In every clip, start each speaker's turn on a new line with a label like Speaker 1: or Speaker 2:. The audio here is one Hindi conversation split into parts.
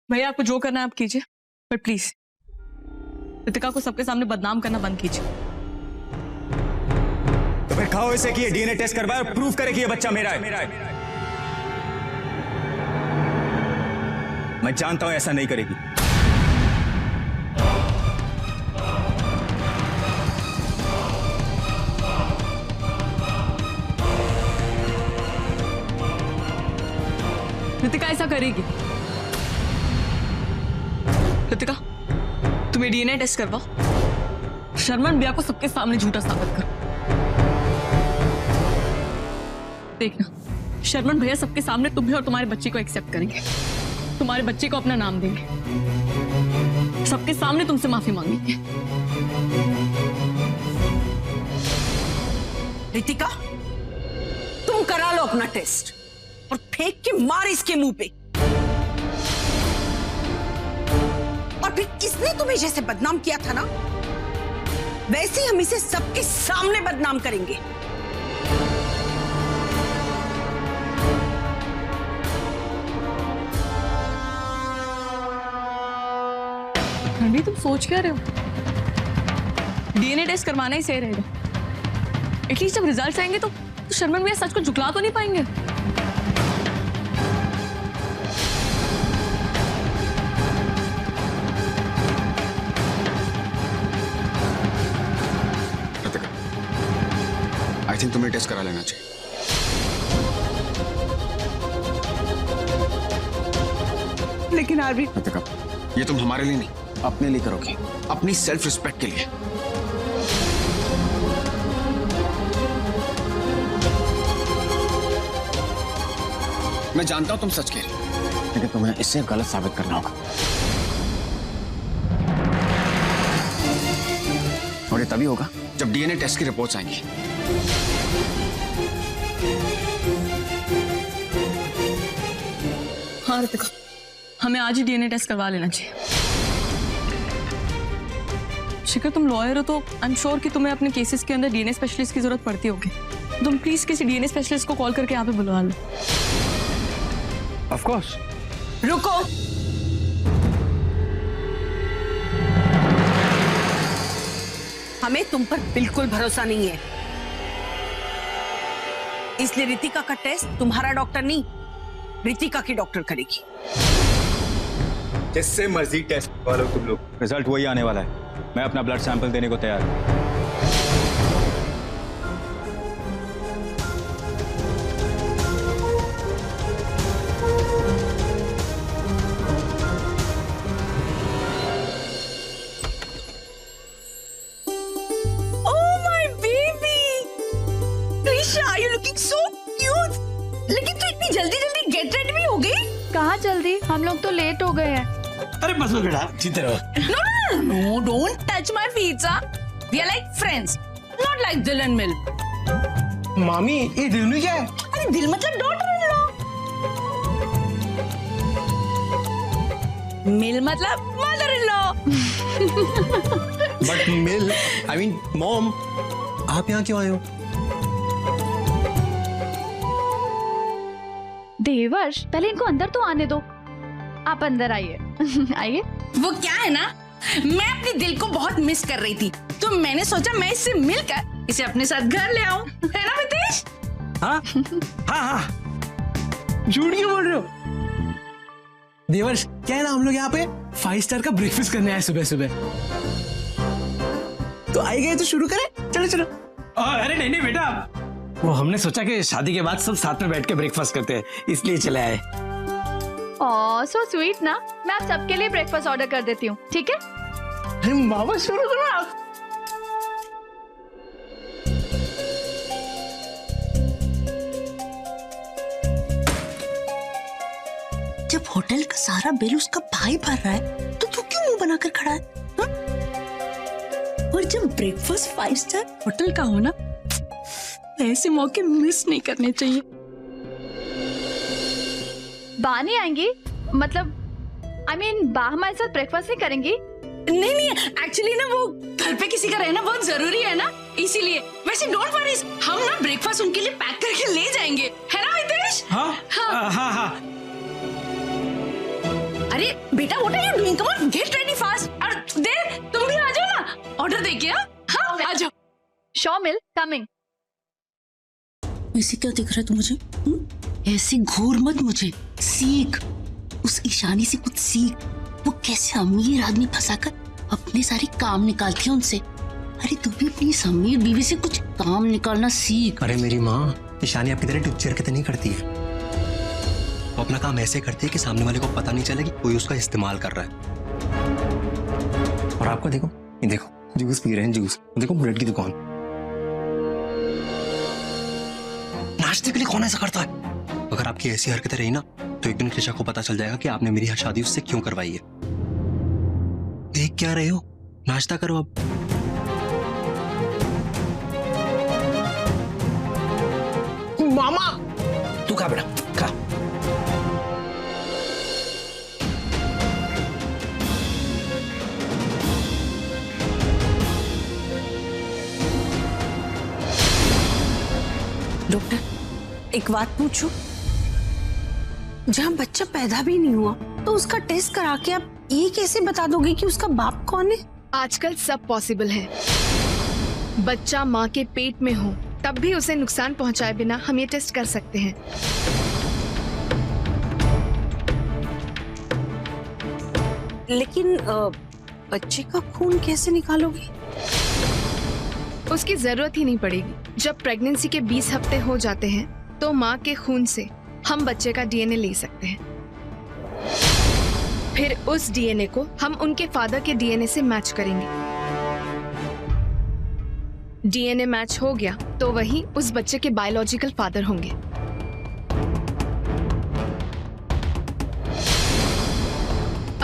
Speaker 1: भैया आपको जो करना है आप कीजिए, पर प्लीज रितिका को सबके सामने बदनाम करना बंद कीजिए।
Speaker 2: तो फिर खाओ इसे कि ये डीएनए टेस्ट करवाए और प्रूव करे कि ये बच्चा मेरा है। मैं जानता हूं ऐसा नहीं करेगी।
Speaker 1: रितिका ऐसा करेगी। रितिका तुम्हें डीएनए टेस्ट करवाओ, शर्मन भैया को सबके सामने झूठा साबित करो। देखना शर्मन भैया सबके सामने तुम्हें और तुम्हारे बच्चे को एक्सेप्ट करेंगे, तुम्हारे बच्चे को अपना नाम देंगे, सबके सामने तुमसे माफी मांगेंगे।
Speaker 3: रितिका तुम करा लो अपना टेस्ट और फेंक के मार इसके मुंह पे। और फिर किसने तुम्हें जैसे बदनाम किया था ना, वैसे ही हम इसे सबके सामने बदनाम करेंगे।
Speaker 1: रणवीर तुम सोच क्या रहे हो? डीएनए टेस्ट करवाना ही सही रहेगा। एटलीस्ट जब रिजल्ट आएंगे तो शर्मन भैया सच को झुकला तो नहीं पाएंगे।
Speaker 4: आई थिंक तुम्हें टेस्ट करा लेना चाहिए।
Speaker 3: लेकिन आरवी
Speaker 4: रितिका, ये तुम हमारे लिए नहीं अपने लिए करोगी, अपनी सेल्फ रिस्पेक्ट के लिए। मैं जानता हूं तुम सच कह रही हो, लेकिन तुम्हें इससे गलत साबित करना होगा। और ये तभी होगा जब डीएनए टेस्ट की रिपोर्ट्स आएंगी।
Speaker 1: हाँ रितिका, हमें आज ही डीएनए टेस्ट करवा लेना चाहिए। शिखर तुम लॉयर हो तो आई एम श्योर कि तुम्हें अपने केसेस के अंदर डीएनए स्पेशलिस्ट की जरूरत पड़ती होगी। तुम प्लीज किसी डीएनए स्पेशलिस्ट को कॉल करके यहाँ पे बुलवा लो।
Speaker 2: Of course.
Speaker 3: रुको, हमें तुम पर बिल्कुल भरोसा नहीं है, इसलिए रितिका का टेस्ट तुम्हारा डॉक्टर नहीं, रितिका की डॉक्टर करेगी।
Speaker 2: जिससे मर्जी टेस्ट करवा लो तुम लोग, रिजल्ट वही आने वाला है। मैं अपना ब्लड सैंपल देने को तैयार हूं।
Speaker 3: लेकिन तू इतनी जल्दी जल्दी गेट रेडी भी हो गई?
Speaker 5: कहाँ जल्दी, हम लोग तो लेट हो गए हैं।
Speaker 6: अरे बस बेटा, जीते रहो।
Speaker 3: No, don't touch my feet, sir. We are like friends, not like Dill and Mill.
Speaker 6: मामी ये दिल में क्या है?
Speaker 3: अरे दिल मतलब daughter in law. मिल मतलब mother in law.
Speaker 6: But mill, I mean mom, आप यहाँ क्यों आए हो?
Speaker 5: देवर्ष पहले इनको अंदर तो आने दो। आप अंदर आइए। आइए।
Speaker 3: वो क्या है ना, मैं अपने दिल को बहुत मिस कर रही थी, तो मैंने सोचा मैं इससे मिलकर इसे अपने साथ घर ले आऊं, है ना रितेश?
Speaker 6: हाँ हाँ हाँ, झूठ क्यों बोल रहे हो? देवर्ष क्या है ना, हम लोग यहाँ पे 5 स्टार का ब्रेकफास्ट करने आए सुबह सुबह, तो आई गए तो शुरू करें। चलो चलो। अरे नहीं नहीं बेटा, वो हमने सोचा कि शादी के बाद सब साथ में बैठ के ब्रेकफास्ट करते हैं, इसलिए चले आए।
Speaker 5: ओह सो स्वीट ना, मैं आप सबके लिए ब्रेकफास्ट ऑर्डर कर देती हूँ, ठीक है?
Speaker 6: अरे मामा शुरू करो आप।
Speaker 3: जब होटल का सारा बिल उसका भाई भर रहा है, तो तू क्यों मुंह बनाकर खड़ा है? हा? और जब ब्रेकफास्ट 5 स्टार होटल का हो ना, ऐसे मौके मिस नहीं करने चाहिए।
Speaker 5: बा नहीं आएंगी, मतलब आई मीन बा हमारे साथ ब्रेकफास्ट नहीं करेंगी?
Speaker 3: नहीं नहीं, एक्चुअली ना वो घर पे किसी का रहना बहुत जरूरी है ना, इसीलिए। वैसे डोंट वरी, हम ना ब्रेकफास्ट उनके लिए पैक करके ले जाएंगे, है ना हितेश?
Speaker 6: हाँ हाँ हाँ हाँ।
Speaker 3: अरे बेटा, what are you doing? Come on, get ready fast. और देर तुम भी आ जाओ ना, ऑर्डर देके। हाँ आ जाओ।
Speaker 5: शॉमिल कमिंग।
Speaker 3: ऐसे क्या दिख रहा है तू मुझे? ऐसे घूर मत मुझे, सीख। उस ईशानी से कुछ सीख। वो कैसे अमीर आदमी फंसाकर अपने सारे काम निकालती है उनसे। अरे तू भी अपनी इस अमीर बीवी से कुछ काम निकालना सीख।
Speaker 7: अरे मेरी माँ ईशानी आपकी तरह टुच्चर के तो नहीं करती है। वो अपना काम ऐसे करती है कि सामने वाले को पता नहीं चले कि कोई उसका इस्तेमाल कर रहा है। और आपको देखो, ये देखो जूस पी रहे हैं, जूस। देखो ब्रेड की दुकान। नाश्ते के लिए कौन ऐसा करता है? अगर आपकी ऐसी हरकतें रही ना तो एक दिन कृषा को पता चल जाएगा कि आपने मेरी शादी उससे क्यों करवाई है। देख क्या रहे हो, नाश्ता करो अब।
Speaker 6: मामा तू खा बेटा, खा।
Speaker 3: डॉक्टर, एक बात पूछूं? जहाँ बच्चा पैदा भी नहीं हुआ तो उसका टेस्ट करा के आप ये कैसे बता दोगे कि उसका बाप कौन है?
Speaker 5: आजकल सब पॉसिबल है। बच्चा माँ के पेट में हो तब भी उसे नुकसान पहुंचाए बिना हम ये टेस्ट कर सकते हैं।
Speaker 3: लेकिन बच्चे का खून कैसे निकालोगे?
Speaker 5: उसकी जरूरत ही नहीं पड़ेगी। जब प्रेगनेंसी के 20 हफ्ते हो जाते हैं तो माँ के खून से हम बच्चे का डीएनए ले सकते हैं। फिर उस डीएनए को हम उनके फादर के डीएनए से मैच करेंगे। डीएनए मैच हो गया तो वही उस बच्चे के बायोलॉजिकल फादर होंगे।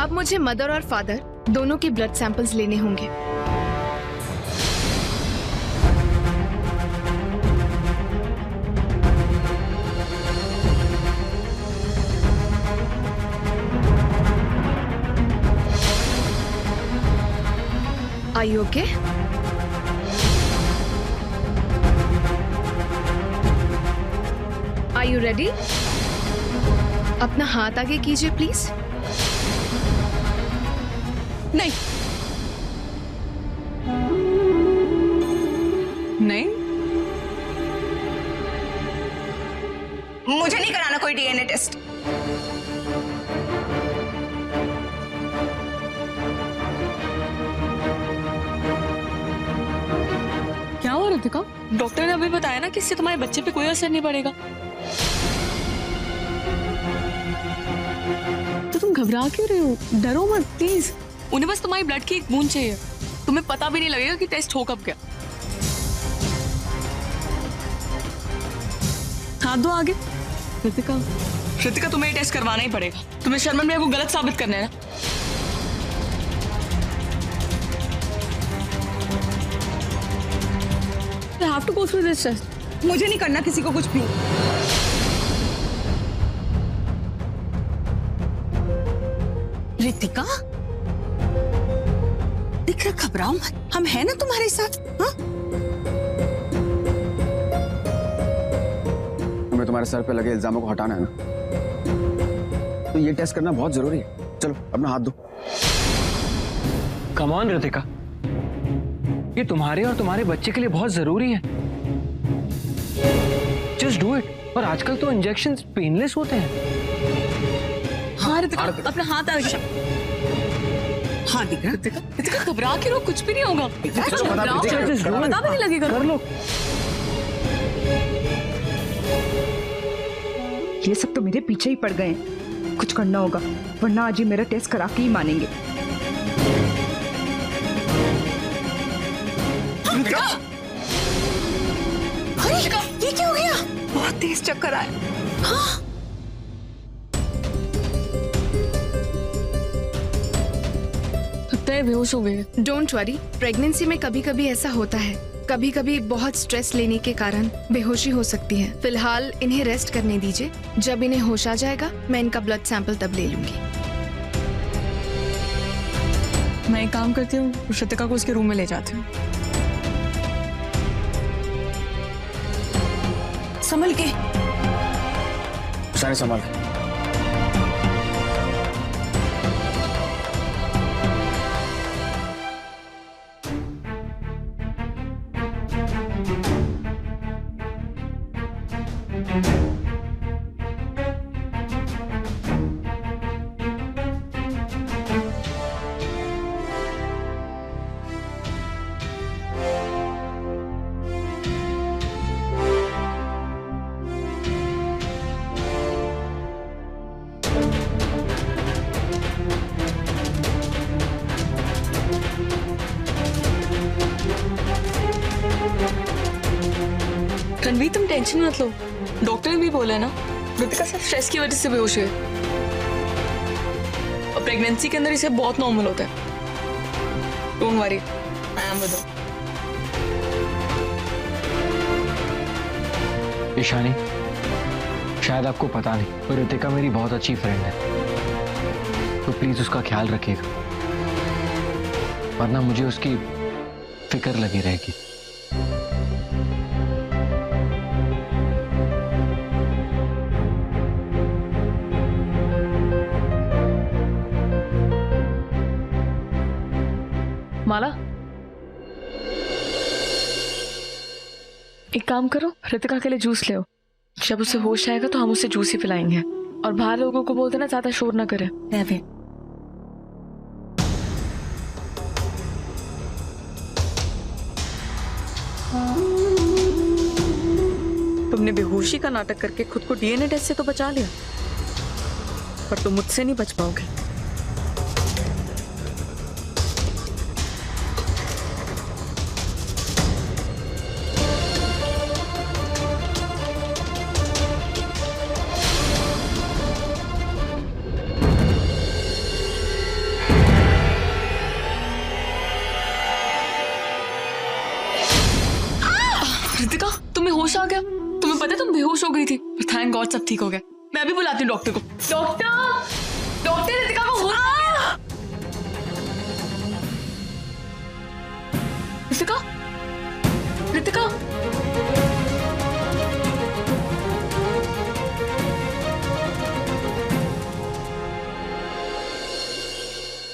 Speaker 5: अब मुझे मदर और फादर दोनों के ब्लड सैंपल्स लेने होंगे। Are you okay? Are you ready? अपना हाथ आगे कीजिए प्लीज।
Speaker 1: नहीं नहीं,
Speaker 3: मुझे नहीं कराना कोई डीएनए टेस्ट।
Speaker 1: क्या हो रितिका? डॉक्टर ने अभी बताया ना कि इससे तुम्हारे बच्चे पे कोई असर नहीं पड़ेगा। तो तुम घबरा क्यों रहे हो? डरो मत प्लीज। उन्हें बस तुम्हारी ब्लड की एक बूंद चाहिए। तुम्हें पता भी नहीं लगेगा कि टेस्ट हो कब गया। हाथ दो आगे। रितिका, रितिका तुम्हें टेस्ट करवाना ही पड़ेगा। तुम्हें शर्मन भैया को गलत साबित करना है ना। I have to go through this test.
Speaker 3: मुझे नहीं करना किसी को कुछ भी। रितिका, दिख रहा, घबराओ मत, हम हैं ना तुम्हारे साथ। हाँ?
Speaker 4: हमें तुम्हारे सर पे लगे इल्जामों को हटाना है ना, तो ये टेस्ट करना बहुत जरूरी है। चलो अपना हाथ दो।
Speaker 6: कम ऑन रितिका, ये तुम्हारे और तुम्हारे बच्चे के लिए बहुत जरूरी है। Just do it. और आजकल तो इंजेक्शन पेनलेस होते हैं।
Speaker 1: हाँ रितिका, अपना हाथ आगे।
Speaker 3: हाँ दिख रहा।
Speaker 1: रितिका घबरा के रहो, कुछ भी नहीं होगा। पता भी नहीं लगेगा।
Speaker 6: कर लो।
Speaker 8: ये सब तो मेरे पीछे ही पड़ गए हैं। कुछ करना होगा वरना आज ही मेरा टेस्ट करा के ही मानेंगे।
Speaker 3: ये क्या हो गया? बहुत तेज चक्कर आया। हाँ?
Speaker 1: लगता है बेहोश हो गए।
Speaker 5: डोंट वरी, प्रेगनेंसी में कभी कभी ऐसा होता है। कभी कभी बहुत स्ट्रेस लेने के कारण बेहोशी हो सकती है। फिलहाल इन्हें रेस्ट करने दीजिए। जब इन्हें होश आ जाएगा मैं इनका ब्लड सैंपल तब ले लूंगी।
Speaker 1: मैं एक काम करती हूँ, श्रुतिका को उसके रूम में ले जाती हूँ।
Speaker 3: संभल के।
Speaker 4: शानी संभाल के।
Speaker 1: रणवीर तुम टेंशन मत लो, डॉक्टर ने भी बोला है ना ऋतिका सिर्फ स्ट्रेस की वजह से बेहोश है और प्रेगनेंसी के अंदर इसे बहुत नॉर्मल होता है। Don't worry, I am with her.
Speaker 9: Ishani, शायद आपको पता नहीं पर ऋतिका मेरी बहुत अच्छी फ्रेंड है, तो प्लीज उसका ख्याल रखिएगा, वरना मुझे उसकी फिक्र लगी रहेगी।
Speaker 1: माला, एक काम करो, ऋतिका के लिए जूस ले आओ। जब उसे होश आएगा तो हम उसे जूस ही पिलाएंगे और बाहर लोगों को बोल देना ज्यादा शोर ना करे। तुमने बेहोशी का नाटक करके खुद को डीएनए टेस्ट से तो बचा लिया, पर तुम मुझसे नहीं बच पाओगे। ऋतिका, तुम्हें होश आ गया? तुम्हें पता है तुम बेहोश हो गई थी, थैंक गॉड सब ठीक हो गया। मैं भी बुलाती हूँ डॉक्टर को। डॉक्टर, डॉक्टर ऋतिका को होश आ गया। ऋतिका